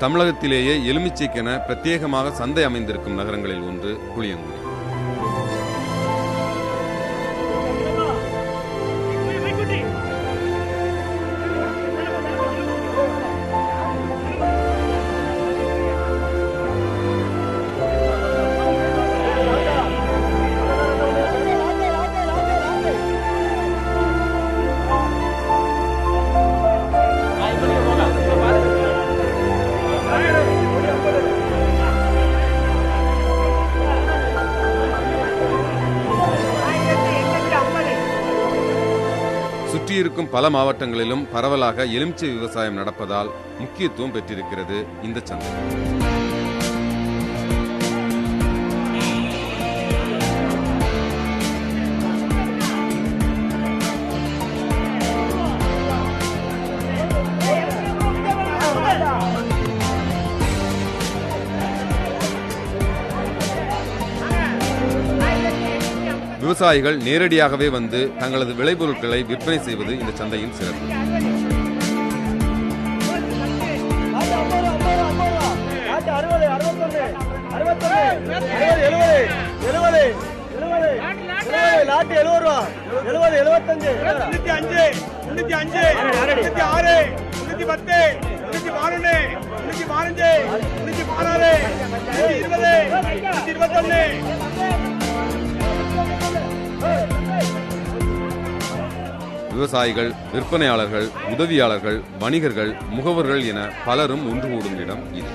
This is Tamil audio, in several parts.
தமிழகத்திலேயே எலுமிச்சைக்கென பிரத்யேகமாக சந்தை அமைந்திருக்கும் நகரங்களில் ஒன்று புளியங்குடி. சுற்றியிருக்கும் பல மாவட்டங்களிலும் பரவலாக எலுமிச்சை விவசாயம் நடப்பதால் முக்கியத்துவம் பெற்றிருக்கிறது இந்த சந்தை. விவசாயிகள் நேரடியாகவே வந்து தங்களது விளைபொருட்களை விற்பனை செய்வது இந்த சந்தையின் சிறப்பு. விவசாயிகள், விற்பனையாளர்கள், உதவியாளர்கள், வணிகர்கள், முகவர்கள் என பலரும் ஒன்று கூடும் இடம் இது.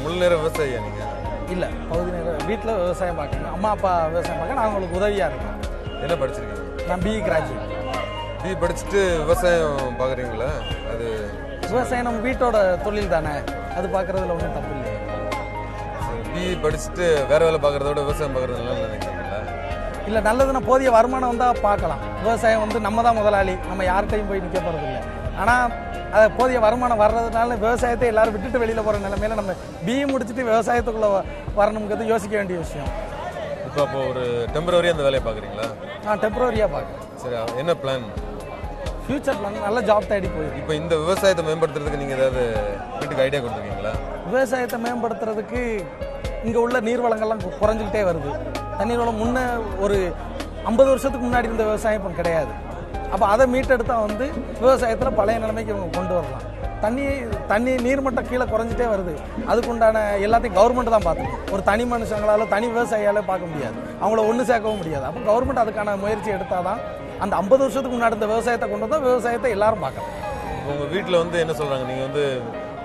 முழு நேர விவசாயியா நீங்க? இல்ல, பகுதி நேரம் வீட்டில் விவசாயம் பார்க்கணும். அம்மா அப்பா விவசாயம் பார்க்க நான் உங்களுக்கு உதவியா இருக்கேன். என்ன படிச்சிருக்கீங்க? நான் பிஇ கிராஜுவேட். பிஇ படிச்சுட்டு விவசாயம் பார்க்குறீங்களா? அது விவசாயம் நம்ம வீட்டோட தொழில் தானே, அது பார்க்கறதுல ஒன்றும் தப்பு இல்லை. பிஇ படிச்சுட்டு வேற வேலை பார்க்கறத விட விவசாயம் பார்க்கறது நல்லா நினைக்கிறீங்களா? இல்லை, நல்லதுன்னா போதிய வருமானம் வந்தால் பார்க்கலாம். விவசாயம் வந்து நம்ம தான் முதலாளி, நம்ம யார்கிட்டையும் போய் நிற்க போகிறது இல்லை. ஆனால் அது போதிய வருமானம் வர்றதுனால விவசாயத்தை எல்லாரும் விட்டுட்டு வெளியில் போகிற நிலைமையில நம்ம பிஇ முடிச்சுட்டு விவசாயத்துக்குள்ளே வரணுங்கிறது யோசிக்க வேண்டிய விஷயம். இப்போ அப்போ ஒரு டெம்பரவரியாக அந்த வேலையை பார்க்குறீங்களா? நான் டெம்பரவரியாக பார்க்குறேன். சரி, என்ன பிளான்? ஃபியூச்சர் பிளான் நல்ல ஜாப் தேடி போயிருக்கு. இப்போ இந்த விவசாயத்தை மேம்படுத்துறதுக்கு நீங்கள் ஏதாவது வீட்டுக்கு ஐடியா கொடுத்துருக்கீங்களா? விவசாயத்தை மேம்படுத்துறதுக்கு இங்கே உள்ள நீர்வளங்கள்லாம் குறைஞ்சிக்கிட்டே வருது. தண்ணீர் வளம் முன்ன ஒரு 50 வருஷத்துக்கு முன்னாடி இருந்த விவசாயம் இப்போ கிடையாது. அப்போ அதை மீட்டெடுத்தா வந்து விவசாயத்தில் பழைய நிலைமைக்கு இவங்க கொண்டு வரலாம். தண்ணி நீர்மட்டம் கீழே குறைஞ்சிட்டே வருது. அதுக்குண்டான எல்லாத்தையும் கவர்மெண்ட் தான் பார்த்துக்கணும். ஒரு தனி மனுஷங்களால, தனி விவசாயியால பார்க்க முடியாது, அவங்கள ஒன்று சேர்க்கவும் முடியாது. அப்போ கவர்மெண்ட் அதுக்கான முயற்சி எடுத்தால் தான் அந்த 50 வருஷத்துக்கு முன்னாடி இந்த விவசாயத்தை கொண்டு வந்தால் விவசாயத்தை எல்லாரும் பார்க்கலாம். உங்கள் வீட்டில் வந்து என்ன சொல்கிறாங்க? நீங்கள் வந்து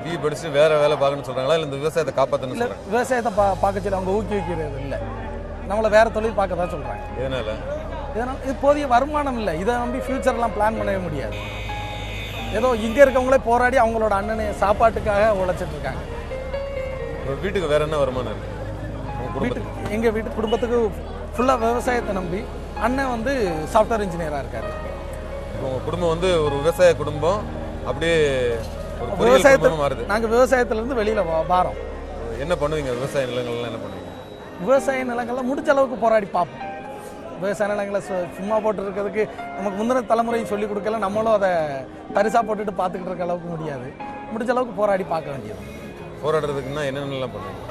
பிஇ படிச்சுட்டு வேற வேலை பார்க்கணும்னு சொல்கிறாங்களா, இல்லை இந்த விவசாயத்தை காப்பாற்றணும் இல்லை, விவசாயத்தை பார்க்க சொல்லி அவங்க ஊக்குவிக்கிறது இல்லை, நம்மளை வேற தொழில் பார்க்க தான் சொல்கிறாங்க. இதனால் இது போதிய வருமானம் இல்லை. இதை நம்பி ஃபியூச்சர்லாம் பிளான் பண்ணவே முடியாது. ஏதோ இங்கே இருக்கவங்களே போராடி அவங்களோட அண்ணனை சாப்பாட்டுக்காக உழைச்சிட்டு இருக்காங்க. வீட்டுக்கு வேற என்ன வருமானம் இருக்கு? எங்கள் வீட்டு குடும்பத்துக்கு ஃபுல்லாக விவசாயத்தை நம்பி அண்ணன் வந்து சாஃப்ட்வேர் இன்ஜினியராக இருக்காரு. உங்கள் குடும்பம் வந்து ஒரு விவசாய குடும்பம், அப்படியே விவசாயத்தை நாங்கள் விவசாயத்துலேருந்து வெளியில் வாரோம். என்ன பண்ணுவீங்க? விவசாய நிலங்கள்லாம் என்ன பண்ணுவீங்க? விவசாய நிலங்கள்லாம் முடிஞ்ச அளவுக்கு போராடி பார்ப்போம். விவசாய நிலங்களை சும்மா போட்டு இருக்கிறதுக்கு நமக்கு முந்தின தலைமுறையும் சொல்லிக் கொடுக்கல, நம்மளும் அதை பரிசா போட்டுட்டு பார்த்துக்கிட்டு இருக்க அளவுக்கு முடியாது. முடிஞ்ச அளவுக்கு போராடி பார்க்க வேண்டியது. போராடுறதுக்குன்னா என்னென்னலாம் பண்ணுவீங்க?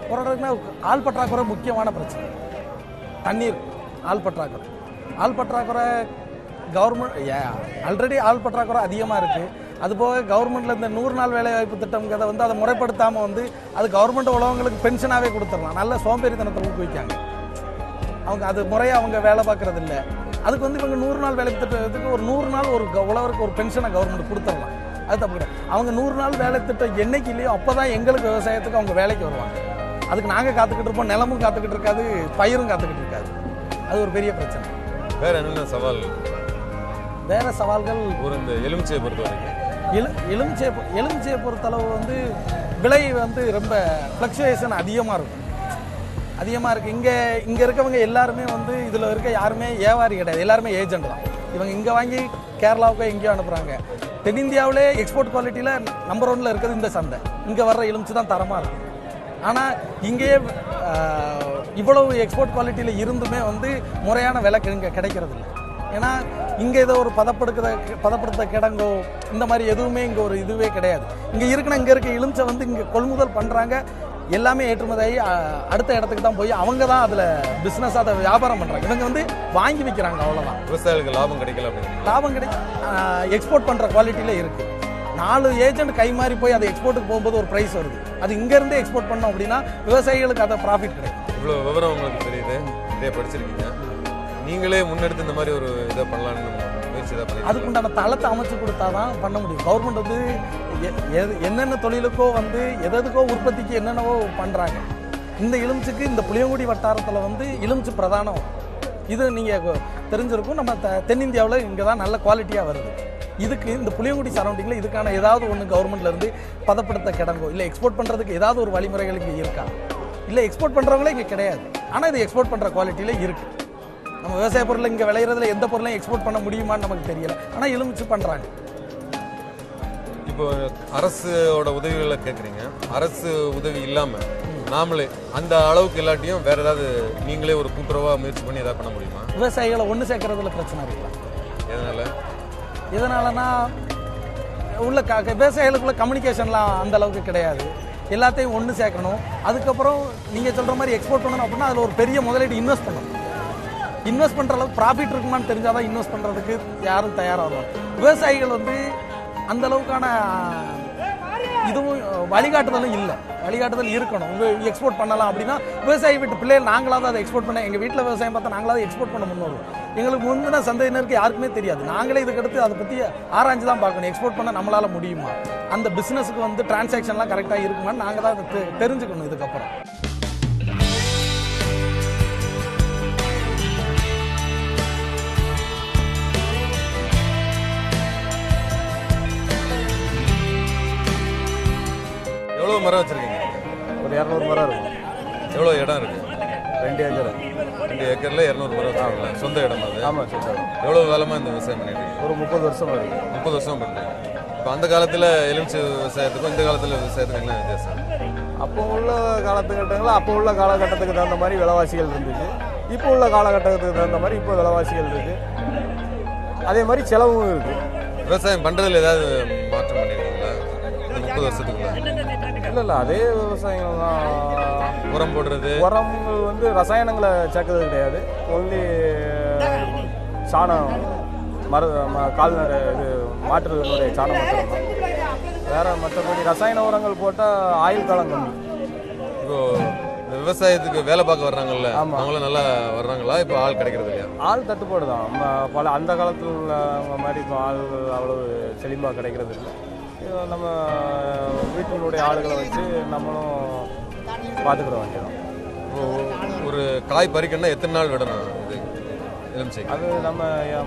போராடுறதுக்குன்னா ஆள் பற்றாக்குறை முக்கியமான பிரச்சனை. தண்ணீர், ஆள் பற்றாக்குறை. ஆள் பற்றாக்குறை கவர்மெண்ட் ஆல்ரெடி ஆள் பற்றாக்குறை அதிகமாக இருக்குது. அதுபோக கவர்மெண்ட்டில் இந்த 100 நாள் வேலைவாய்ப்பு திட்டம்ங்கிறத வந்து அதை முறைப்படுத்தாமல் வந்து அது கவர்மெண்ட் உழவங்களுக்கு பென்ஷனாகவே கொடுத்துடலாம். நல்ல சோம்பேறித்தனத்தை ஊக்குவிக்காங்க. அவங்க அது முறையாக அவங்க வேலை பார்க்கறது இல்லை. அதுக்கு வந்து இவங்க 100 நாள் வேலை திட்டத்துக்கு ஒரு 100 நாள் ஒரு உழவருக்கு ஒரு பென்ஷனை கவர்மெண்ட் கொடுத்துடலாம். அது தப்பு கிடையாது. அவங்க 100 நாள் வேலை திட்டம் என்னைக்கு இல்லையோ அப்போ தான் எங்களுக்கு விவசாயத்துக்கு அவங்க வேலைக்கு வருவாங்க. அதுக்கு நாங்கள் காத்துக்கிட்டு இருப்போம், நிலமும் காத்துக்கிட்டு இருக்காது, பயிரும் காத்துக்கிட்டு இருக்காது. அது ஒரு பெரிய பிரச்சனை. வேற என்னென்ன சவால்? வேற சவால்கள் ஒரு இந்த எலுமிச்சையை பொறுத்த வரைக்கும் எலுமிச்சையை பொறுத்தளவு வந்து விலை வந்து ரொம்ப ஃப்ளக்சுவேஷன் அதிகமாக இருக்கும். இங்கே இருக்கவங்க எல்லாருமே வந்து இதில் இருக்க யாருமே வியாபாரி கிடையாது, எல்லாருமே ஏஜென்ட் தான். இவங்க இங்கே வாங்கி கேரளாவுக்கோ எங்கேயோ அனுப்புகிறாங்க. தென்னிந்தியாவிலே எக்ஸ்போர்ட் குவாலிட்டியில் நம்பர் 1ல் இருக்கிறது இந்த சந்தை. இங்கே வர்ற எலுமிச்சை தான் தரமாக இருக்கும். ஆனால் இங்கேயே இவ்வளவு எக்ஸ்போர்ட் குவாலிட்டியில் இருந்துமே வந்து முறையான விலை இங்கே கிடைக்கிறது இல்லை. ஏன்னா இங்கே ஏதோ ஒரு பதப்படுத்த கிடங்கோ இந்த மாதிரி எதுவுமே இங்கே ஒரு இதுவே கிடையாது. இங்கே இருக்க எலுமிச்சை வந்து இங்கே கொள்முதல் பண்ணுறாங்க, எல்லாமே ஏற்றுமதியாகி அடுத்த இடத்துக்கு தான் போய் அவங்க தான் அதில் பிஸ்னஸ் அதை வியாபாரம் பண்ணுறாங்க. இவங்க வந்து வாங்கி விற்கிறாங்க, அவ்வளோதான். விவசாயிகளுக்கு லாபம் கிடைக்கல அப்படின்னு லாபம் எக்ஸ்போர்ட் பண்ணுற குவாலிட்டியில் இருக்குது. 4 ஏஜென்ட் கை மாறி போய் அதை எக்ஸ்போர்ட்டுக்கு போகும்போது ஒரு ப்ரைஸ் வருது. அது இங்கேருந்தே எக்ஸ்போர்ட் பண்ணோம் அப்படின்னா விவசாயிகளுக்கு அதை ப்ராஃபிட் கிடைக்கும். இவ்வளோ விவரம் உங்களுக்கு தெரியுது, நிறைய படிச்சிருக்கீங்க. நீங்களே முன்னெடுத்து இந்த மாதிரி ஒரு இதை பண்ணலான்னு முயற்சி தான் பண்ணி அதுக்குண்டான தளத்தை அமைச்சு கொடுத்தா தான் பண்ண முடியும். கவர்மெண்ட் வந்து என்னென்ன தொழிலுக்கோ வந்து எதுக்கோ உற்பத்திக்கு என்னென்னவோ பண்ணுறாங்க. இந்த எலுமிச்சுக்கு இந்த புளியங்குடி வட்டாரத்தில் வந்து எலுமிச்சு பிரதானம். இது நீங்கள் தெரிஞ்சிருக்கும், நம்ம தென்னிந்தியாவில் இங்கே தான் நல்ல குவாலிட்டியாக வருது. இதுக்கு இந்த புளியங்குடி சரௌண்டிங்கில் இதுக்கான ஏதாவது ஒன்று கவர்மெண்ட்லேருந்து பதப்படுத்த கிடங்கோ இல்லை எக்ஸ்போர்ட் பண்ணுறதுக்கு ஏதாவது ஒரு வழிமுறைகள் இங்கே இருக்கா? இல்லை எக்ஸ்போர்ட் பண்ணுறவங்களே இங்கே கிடையாது. ஆனால் இது எக்ஸ்போர்ட் பண்ணுற குவாலிட்டியில் இருக்குது. நம்ம விவசாய பொருளை இங்கே விளையிறதுல எந்த பொருளையும் எக்ஸ்போர்ட் பண்ண முடியுமான்னு நமக்கு தெரியல. ஆனால் எலுமிச்சு பண்ணுறாங்க. இப்போ அரசோட உதவிகளை கேட்குறீங்க. அரசு உதவி இல்லாமல் நாமளே அந்த அளவுக்கு இல்லாட்டியும் வேற ஏதாவது நீங்களே ஒரு கூட்டுறவா முயற்சி பண்ணி ஏதாவது பண்ண முடியுமா? விவசாயிகளை ஒன்று சேர்க்கறதுல பிரச்சனை இருக்கலாம். எதனாலனா உள்ள விவசாயிகளுக்குள்ள கம்யூனிகேஷன்லாம் அந்த அளவுக்கு கிடையாது. எல்லாத்தையும் ஒன்று சேர்க்கணும். அதுக்கப்புறம் நீங்கள் சொல்கிற மாதிரி எக்ஸ்போர்ட் பண்ணணும் அப்படின்னா அதில் ஒரு பெரிய முதலீடு இன்வெஸ்ட் பண்ணணும். இன்வெஸ்ட் பண்ணுற அளவுக்கு ப்ராஃபிட் இருக்குமான்னு தெரிஞ்சால் தான் இன்வெஸ்ட் பண்ணுறதுக்கு யாரும் தயாராக வருவாங்க. விவசாயிகள் வந்து அந்த அளவுக்கான இதுவும் வழிகாட்டுதலும் இல்லை. வழிகாட்டுதல் இருக்கணும். எக்ஸ்போர்ட் பண்ணலாம் அப்படின்னா விவசாயி வீட்டு பிள்ளைகள் நாங்களாவது அதை எக்ஸ்போர்ட் பண்ண, எங்கள் வீட்டில் விவசாயம் பார்த்தா நாங்களாவது எக்ஸ்போர்ட் பண்ண முன்னோரும். எங்களுக்கு முந்தின சந்தையினருக்கு யாருக்குமே தெரியாது. நாங்களே இதுக்கடுத்து அதை பற்றி ஆராய்ஞ்சு தான் பார்க்கணும். எக்ஸ்போர்ட் பண்ண நம்மளால் முடியுமா, அந்த பிஸ்னஸுக்கு வந்து டிரான்சாக்ஷன்லாம் கரெக்டாக இருக்குமான்னு நாங்கள் தான் அதை தெரிஞ்சுக்கணும். இதுக்கப்புறம் எவ்வளோ மரம் வச்சுருக்கீங்க? ஒரு 200 மரம் இருக்கும். எவ்வளோ இடம் இருக்குது? 2 ஏக்கர். 2 ஏக்கரில் 200 மரம் வச்சுருக்கீங்களா? சொந்த இடம் அது? ஆமாம், சொந்த இடம். எவ்வளோ காலமாக இந்த விவசாயம் பண்ணிட்டு இருக்கீங்க? ஒரு 30 வருஷமாக இருக்குது. 30 வருஷம் பண்ணுறீங்க. இப்போ அந்த காலத்தில் எலுமிச்சை விவசாயத்துக்கும் இந்த காலத்தில் விவசாயத்துக்கும் என்ன வித்தியாசம்? அப்போ உள்ள காலத்துக்கட்டங்களில் அப்போ உள்ள காலகட்டத்துக்கு தகுந்த மாதிரி விலைவாசிகள் இருந்துச்சு. இப்போ உள்ள காலகட்டத்துக்கு தகுந்த மாதிரி இப்போ விலைவாசிகள் இருக்குது. அதே மாதிரி செலவும் இருக்குது. விவசாயம் பண்ணுறதுல ஏதாவது மாற்றம் பண்ணியிருக்கீங்களா இந்த 30 வருஷத்துக்குள்ள? இல்லை, அதே விவசாயம் தான். உரம் போடுறது, உரங்கள் வந்து ரசாயனங்களை சேர்க்கறது கிடையாது. ஒன்லி சாணம், கால்நடை இது மாற்றுடைய சாணம் மட்டும் தான். வேற மற்றபடி ரசாயன உரங்கள் போட்டால் ஆயுள் காலம் கம்மி. இப்போ இந்த விவசாயத்துக்கு வேலை பார்க்க வர்றாங்கல்ல, அவங்களும் நல்லா வர்றாங்களா? இப்போ ஆள் கிடைக்கிறது இல்லையா? ஆள் தட்டுப்பாடு தான். அந்த காலத்தில் உள்ளவங்க மாதிரி இப்போ ஆள்கள் அவ்வளவு செழிப்பாக கிடைக்கிறது இல்லை. நம்ம வீட்டினுடைய ஆளுகளை வச்சு நம்மளும் பார்த்துக்கிட வேண்டியதான். ஒரு காய் பறிக்கணும்னா எத்தனை நாள் விடணும் இது எலுமிச்சை? அது நம்ம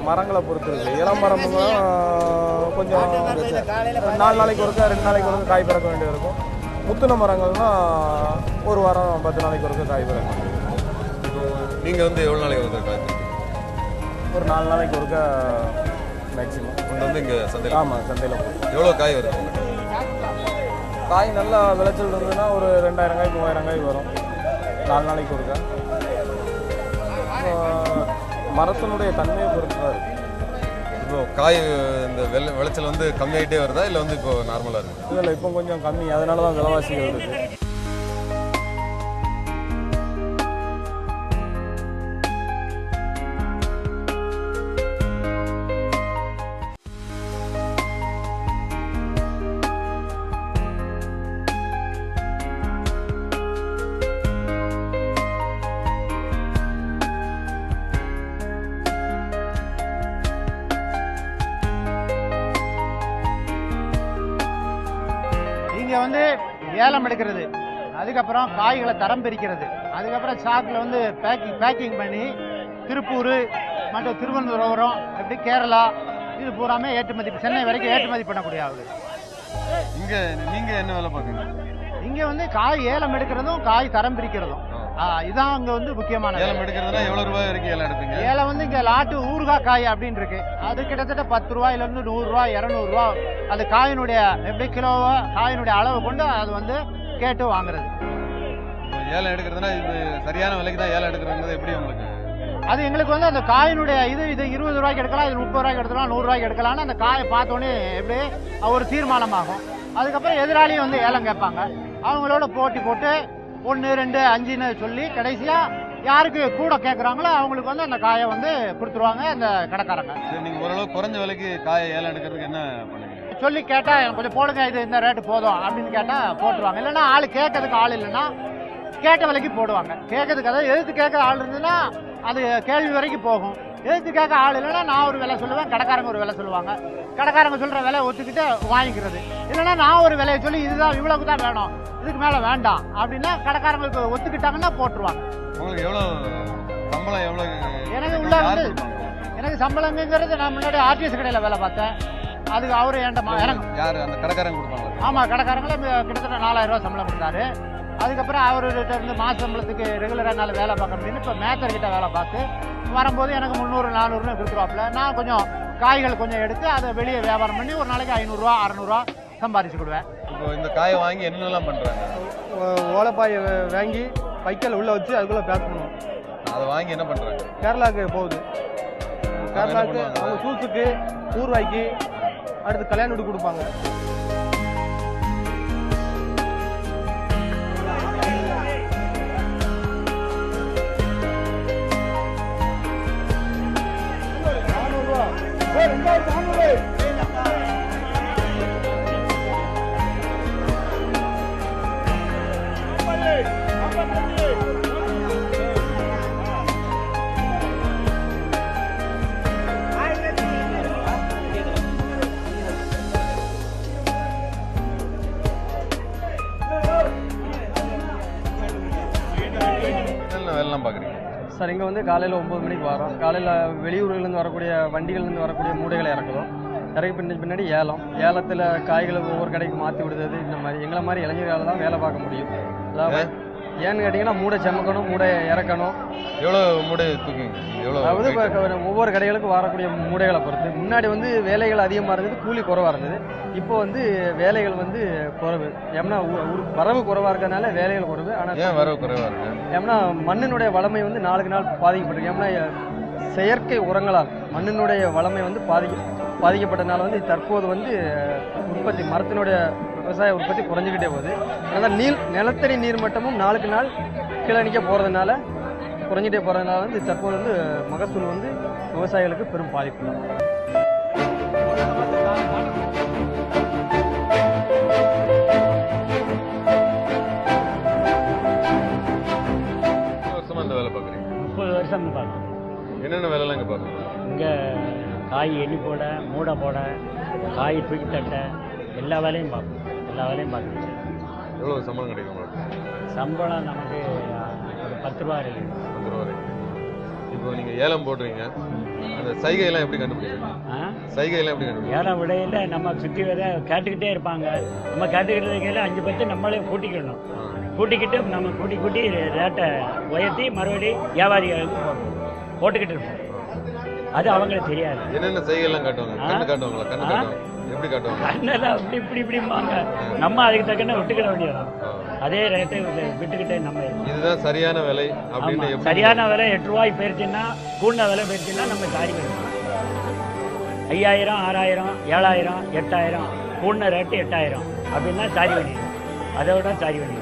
மரங்களை பொறுத்து இருக்குது. இளம் மரமும் கொஞ்சம் 4 நாளைக்கு ஒருக்கா 2 நாளைக்கு ஒருக்கா காய் பிறக்க வேண்டியது இருக்கும். முத்துன மரங்கள்னா 1 வாரம் 10 நாளைக்கு ஒருக்கா காய் பிறக்க வேண்டியது இருக்கும். இப்போ நீங்கள் வந்து எவ்வளோ நாளைக்கு ஒருக்கா காய் பிறக்கீங்க? ஒரு 4 நாளைக்கு ஒருக்கா மேக்ஸிமம் கொண்டு வந்து இங்கே சந்தையில். ஆமாம், சந்தையில் எவ்வளோ காய் வருது? காய் நல்லா விளைச்சல் இருந்ததுன்னா ஒரு 2000 காய் 3000 காய் வரும் 4 நாளைக்கு ஒருக்கா. மரத்தினுடைய தன்மையை பொறுத்து தான் இருக்குது. இப்போ காய் இந்த விளைச்சல் வந்து கம்மியாகிட்டே வருதா இல்லை வந்து இப்போ நார்மலாக இருக்குது? இல்லை, இப்போ கொஞ்சம் கம்மி. அதனால தான் விலைவாசிகள் இருக்குது. இங்கே வந்து ஏலம் எடுக்கிறது, அதுக்கப்புறம் காய்களை தரம் பிரிக்கிறது, அதுக்கப்புறம் சாக்கில் வந்து பேக்கிங் பண்ணி திருப்பூர் மற்றும் திருவனந்தபுரம் இப்படி கேரளா இது பூராமே ஏற்றுமதி, சென்னை வரைக்கும் ஏற்றுமதி பண்ணக்கூடிய ஆகுது. இங்கே நீங்கள் என்ன வேலை பார்க்குறீங்க? இங்கே வந்து காய் ஏலம் எடுக்கிறதும் காய் தரம் பிரிக்கிறதும் இதான் அங்கே வந்து முக்கியமான. ஏலம் எடுக்கிறதுனா எவ்வளோ ரூபாய் வரைக்கும் ஏலம் எடுப்பீங்க? ஏலம் வந்து இங்கே லாட்டு ஊறுகாய் காய் அப்படின்னு இருக்கு. அது கிட்டத்தட்ட 10 ரூபாயிலிருந்து 100 ரூபா 200 ரூபா. அது காயினுடைய எப்படி கிலோவோ காயினுடைய அளவு கொண்டு அது வந்து கேட்டு வாங்குறது. ஏலம் எடுக்கிறதுனா இது சரியான விலைக்கு தான் ஏலம் எடுக்கிறது எப்படி உங்களுக்கு? அது எங்களுக்கு வந்து அந்த காயினுடைய இது 20 ரூபாய்க்கு எடுக்கலாம், இது 30 ரூபாய்க்கு எடுக்கலாம், 100 ரூபாய்க்கு எடுக்கலாம்னு அந்த காயை பார்த்தோன்னே எப்படி ஒரு தீர்மானமாகும். அதுக்கப்புறம் எதிராளியும் வந்து ஏலம் கேட்பாங்க. அவங்களோட போட்டி போட்டு 1, 2, 5ன்னு சொல்லி கடைசியா யாருக்கு கூட கேட்குறாங்களோ அவங்களுக்கு வந்து அந்த காயை வந்து கொடுத்துருவாங்க அந்த கடைக்காரங்க. நீங்க ஓரளவு குறைஞ்ச விலைக்கு காயை ஏலம் எடுக்கிறதுக்கு என்ன பண்ணுவீங்க? சொல்லி கேட்டா எனக்கு கொஞ்சம் போடுங்க, இது இந்த ரேட்டு போதும் அப்படின்னு கேட்டா போட்டுருவாங்க. இல்லைன்னா ஆள் கேட்கறதுக்கு ஆள் இல்லைன்னா கேட்ட விலைக்கு போடுவாங்க. கேட்கறதுக்கு அதாவது எதிர்த்து கேட்கற ஆள் இருந்ததுன்னா அது கேள்வி வரைக்கும் போகும். எதிர்த்து கேட்க ஆள் இல்லைன்னா நான் ஒரு விலை சொல்லுவேன், கடைக்காரங்க ஒரு விலை சொல்லுவாங்க. கடைக்காரங்க சொல்ற விலை ஒத்துக்கிட்டு வாங்கிக்கிறது. இல்லைன்னா நான் ஒரு விலையை சொல்லி இதுதான் இவ்வளவுக்கு தான் வேணும், இதுக்கு மேல வேண்டாம் அப்படின்னா கடைக்காரங்களுக்கு ஒத்துக்கிட்டாங்கன்னா போட்டுருவாங்க. உங்களுக்கு எவ்வளவு சம்பளம்? எவ்வளவு எனக்கு உள்ள வந்து எனக்கு சம்பளங்கிறது நான் முன்னாடி ஆர்டிஎஸ் கடையில வேலை பார்த்தேன். அதுக்கு அவரு எனக்கு யாரு அந்த கடைக்காரங்க கொடுப்பாங்க? ஆமா, கடைக்காரங்கள கிட்டத்தட்ட 4000 ரூபாய் சம்பளம் கொடுத்தாரு. அதுக்கப்புறம் அவர்கிட்ட இருந்து மாச சம்பளத்துக்கு ரெகுலரா என்னால வேலை பார்க்க முடியும்னு இப்ப மேத்தர் கிட்ட வேலை பார்த்து வரும்போது எனக்கு 300 400 கொடுத்துருவாப்புல. நான் கொஞ்சம் காய்கள் கொஞ்சம் எடுத்து அதை வெளியே வியாபாரம் பண்ணி ஒரு நாளைக்கு 500 ரூபா 600 ரூபா சம்பாதிச்சு கொடுவேன். இப்போ இந்த காயை வாங்கி என்னெல்லாம் பண்றாங்க? ஓலைப்பாயை வாங்கி பைக்கல் உள்ள வச்சு அதுக்குள்ள பேக் பண்ணுவோம். அதை வாங்கி என்ன பண்றாங்க? கேரளாவுக்கு போகுது. கேரளாவுக்கு அவங்க சூசுக்கு, ஊர்வாய்க்கு, அடுத்து கல்யாண வீடு கொடுப்பாங்க. சார் இங்கே வந்து காலையில் 9 மணிக்கு வரோம். காலையில் வெளியூர்கள்லேருந்து வரக்கூடிய வண்டிகள்லேருந்து வரக்கூடிய மூடைகளை இறக்குறோம். இறக்கி பின்னாடி ஏலத்தில் காய்களை ஒவ்வொரு கடைக்கு மாற்றி விடுறது. இந்த மாதிரி எங்களை மாதிரி இளைஞர்களால் தான் வேலை பார்க்க முடியும். அதாவது ஏன்னு கேட்டிங்கன்னா மூடை செமக்கணும், மூடை இறக்கணும். எவ்வளோ மூடை தூக்குங்க? அதாவது ஒவ்வொரு கடைகளுக்கும் வரக்கூடிய மூடைகளை பொறுத்து. முன்னாடி வந்து வேலைகள் அதிகமாக இருந்தது, கூலி குறைவாக இருந்தது. இப்போ வந்து வேலைகள் வந்து குறைவு. ஏன்னா வரவு குறைவாக இருக்கிறதுனால வேலைகள் குறைவு. ஆனால் வரவு குறைவாக இருக்கு. ஏன்னா மண்ணினுடைய வளமை வந்து நாளுக்கு நாள் பாதிக்கப்பட்டிருக்கு. ஏன்னா செயற்கை உரங்களால் மண்ணினுடைய வளமை வந்து பாதிக்கப்பட்டதுனால வந்து தற்போது வந்து உற்பத்தி மரத்தினுடைய விவசாய உற்பத்தி குறைஞ்சிக்கிட்டே போகுது. அதனால் நிலத்தடி நீர் மட்டமும் நாளுக்கு நாள் கீழணிக்க போகிறதுனால குறைஞ்சிட்டே போகிறதுனால வந்து தற்போது வந்து மகசூல் வந்து விவசாயிகளுக்கு பெரும் பாதிப்பு தான். வேலை பார்க்குறீங்க? 30 வருஷம் பார்க்குறேன். என்னென்ன வேலைலாம் இங்கே பார்க்குறீங்க? இங்கே காய் எண்ணி போட, மூடை போட, காய் தூக்கி தட்ட, எல்லா வேலையும் பார்ப்போம். எல்லா வேலையும் பார்க்குறேன். எவ்வளோ சம்பளம் கிடைக்கும் உங்களுக்கு? சம்பளம் நமக்கு ஒரு 10 ரூபா இருக்குது. 10 ரூபா வரைக்கும். இப்போ நீங்கள் ஏலம் போடுறீங்க, அந்த சைகையெல்லாம் எப்படி கண்டுபிடிக்கிறீங்க? சைகையெல்லாம் எப்படி கண்டுபிடிக்கிறீங்க? ஏலம் விடையில் நம்ம சுற்றி வர கேட்டுக்கிட்டே இருப்பாங்க. நம்ம கேட்டுக்கிட்டதுக்கையில் 5 நம்மளே கூட்டிக்கணும். கூட்டிக்கிட்டு நம்ம கூட்டி ரேட்டை உயர்த்தி மறுபடியும் வியாபாரிகளுக்கு போட்டுக்கிட்டு இருப்போம். அது அவங்களுக்கு தெரியாது. என்னென்ன செய்கையெல்லாம் காட்டுவாங்க? கண்ணு காட்டுவாங்களா? கண்ணு காட்டுவாங்க. எப்படி காட்டுவாங்க? கண்ணெல்லாம் இப்படிம்பாங்க. நம்ம அதுக்கு தக்கன விட்டுக்கிட வேண்டியதான். அதே ரேட்டை விட்டுக்கிட்டே நம்ம இதுதான் சரியான விலை அப்படின்னு. சரியான விலை 8 ரூபாய் போயிருச்சுன்னா, கூடின விலை போயிருச்சுன்னா நம்ம சாரி பண்ணிடலாம். 5000, 6000, 7000, 8000, கூடின ரேட்டு 8000 அப்படின்னா சாரி பண்ணிடலாம். அதை விட சாரி பண்ணிடலாம்.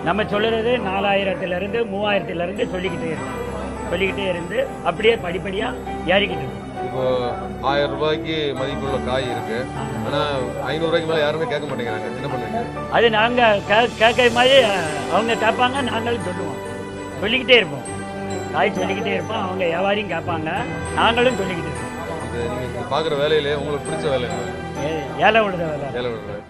நம்ம சொல்லுறது 4000லேருந்து 3000லேருந்து சொல்லிக்கிட்டே இருந்து அப்படியே படிப்படியாக ஏறிக்கிட்டு இருக்கும். இப்போ 1000 ரூபாய்க்கு மதிப்புள்ள காய் இருக்கு, ஆனால் 500 ரூபாய்க்கு மேலே யாருமே கேட்க மாட்டேங்கிறாங்க. என்ன பண்ணுறீங்க? அது நாங்கள் கேட்க மாதிரி அவங்க கேட்பாங்க, நாங்களும் சொல்லுவோம். சொல்லிக்கிட்டே இருப்போம். காய் சொல்லிக்கிட்டே இருப்போம். அவங்க வியாபாரியும் கேட்பாங்க, நாங்களும் சொல்லிக்கிட்டே இருப்போம். இது நீங்கள் பார்க்குற வேலையிலே உங்களுக்கு பிடிச்ச வேலை என்ன? ஏலம் விடுற வேலை. ஏலம் விடுற வேலை.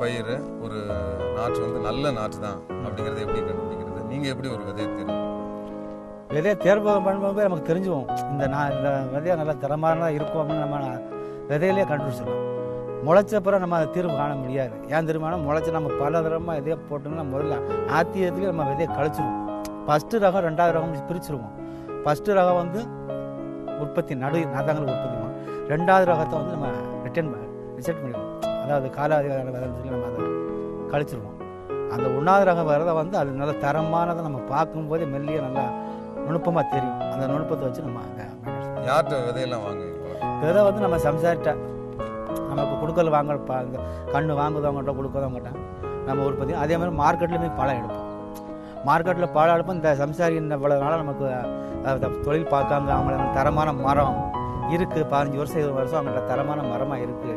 பயிர் ஒரு நாற்று வந்து நல்ல நாற்று தான் அப்படிங்கிறத எப்படி கண்டுபிடிக்கிறது? நீங்கள் எப்படி ஒரு விதையை தெரியும்? விதையை தேர்வு பண்ணும்போது நமக்கு தெரிஞ்சுவோம், இந்த விதையை நல்லா தரமானதாக இருக்கும் அப்படின்னு நம்ம விதையிலே கண்டுபிடிச்சிடலாம். முளைச்ச பிறகு நம்ம அதை தீர்வு காண முடியாது. ஏன் தெரியுமா? முளைச்சி நம்ம பல தரமாக விதையை போட்டோம்னா முதல்ல ஆத்தியத்துலேயே நம்ம விதையை கழிச்சிடுவோம். ஃபஸ்ட்டு ரகம் 2வது ரகம் பிரிச்சுருவோம். ஃபஸ்ட்டு ரகம் வந்து உற்பத்தி நாதாங்களுக்கு உற்பத்தி பண்ணுவோம். 2வது ரகத்தை வந்து நம்ம ரிஜெக்ட் பண்ணிடுவோம். அதாவது காலாதிகார விதைன்னு சொல்லி நம்ம அதை கழிச்சிருவோம். அந்த 1வது ரகம் விதை வந்து அது நல்ல தரமானதை நம்ம பார்க்கும்போதே மெல்லிய நல்லா நுணுப்பமாக தெரியும். அந்த நுணுப்பத்தை வச்சு நம்ம அங்கே யார்கிட்ட விதையெல்லாம் வாங்குவீங்களா? விதை வந்து நம்ம சம்சாரிட்ட நமக்கு கொடுக்கல் வாங்க இந்த கண்ணு வாங்குதவங்கள்ட்ட கொடுக்குறவங்ககிட்ட நம்ம உற்பத்தி. அதே மாதிரி மார்க்கெட்லேயுமே பழம் எடுப்போம். மார்க்கெட்டில் பழம் எடுப்போம். இந்த சம்சாரி இவ்வளோ நாளாக நமக்கு தொழில் பார்க்காங்க அவங்கள தரமான மரம் இருக்குது, 15 வருஷம் 20 வருஷம் அவங்கள்ட்ட தரமான மரமாக இருக்குது,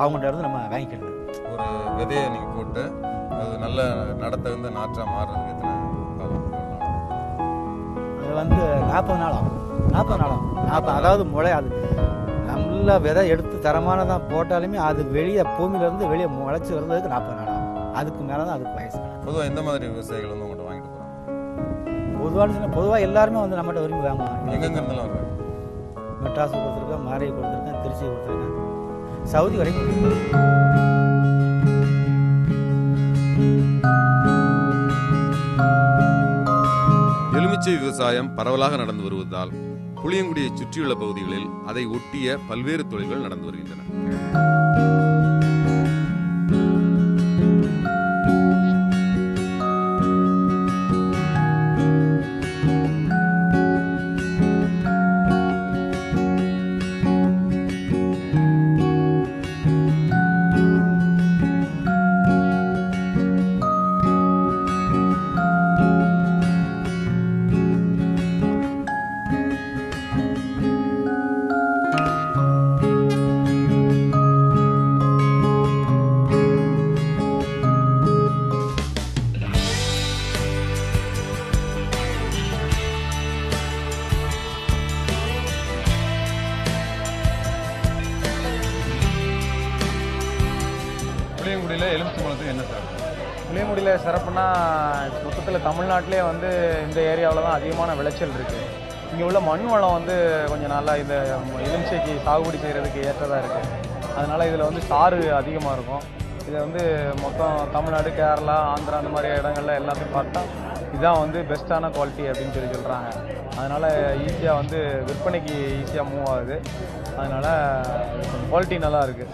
அவங்கள்ட்ட இருந்து நம்ம வாங்கிக்கிறது. ஒரு விதையை நீங்கள் போட்டு அது நல்ல நடத்தகுந்த நாற்றாக மாறுறதுக்கு எத்தனை காலம்? அது வந்து 40 நாள் ஆகும். 40 நாள் ஆகும். அதாவது முளை அது நல்ல விதை எடுத்து தரமானதான் போட்டாலுமே அது வெளியே பூமியிலேருந்து வெளியே முளைச்சி வர்றதுக்கு 40 நாள் ஆகும். அதுக்கு மேலே தான் அதுக்கு வயசு. பொதுவாக எந்த மாதிரி விவசாயிகள் வந்து உங்கள்கிட்ட வாங்கிட்டு போகிறாங்க? பொதுவாக எல்லாருமே வந்து நம்மகிட்ட விரும்பி வாங்குவாங்க. எங்கெங்கிருந்தெல்லாம் வருவாங்க? மெட்ராஸ் கொடுத்துருக்கேன், மாரியை கொடுத்துருக்கேன், திருச்சி கொடுத்துருக்கேன், சவுதி வரைக்கும். எலுமிச்சை விவசாயம் பரவலாக நடந்து வருவதால் புளியங்குடியை சுற்றியுள்ள பகுதிகளில் அதை ஒட்டிய பல்வேறு தொழில்கள் நடந்து வருகின்றன. புளியங்குடியில் எலுமிச்சம்பழத்துக்கு என்ன சார்? புளியங்குடியில் சிறப்புனா மொத்தத்தில் தமிழ்நாட்டிலே வந்து இந்த ஏரியாவில் தான் அதிகமான விளைச்சல் இருக்குது. இங்கே உள்ள மண் வளம் வந்து கொஞ்சம் நல்லா இந்த எலுமிச்சைக்கு சாகுபடி செய்கிறதுக்கு ஏற்றதாக இருக்குது. அதனால் இதில் வந்து சாறு அதிகமாக இருக்கும். இதை வந்து மொத்தம் தமிழ்நாடு, கேரளா, ஆந்திரா அந்த மாதிரி இடங்கள்ல எல்லாத்தையும் பார்த்தா இதுதான் வந்து பெஸ்ட்டான குவாலிட்டி அப்படின்னு சொல்லி சொல்கிறாங்க. அதனால் ஈஸியாக வந்து விற்பனைக்கு ஈஸியாக மூவ் ஆகுது. அதனால் குவாலிட்டி நல்லா இருக்குது.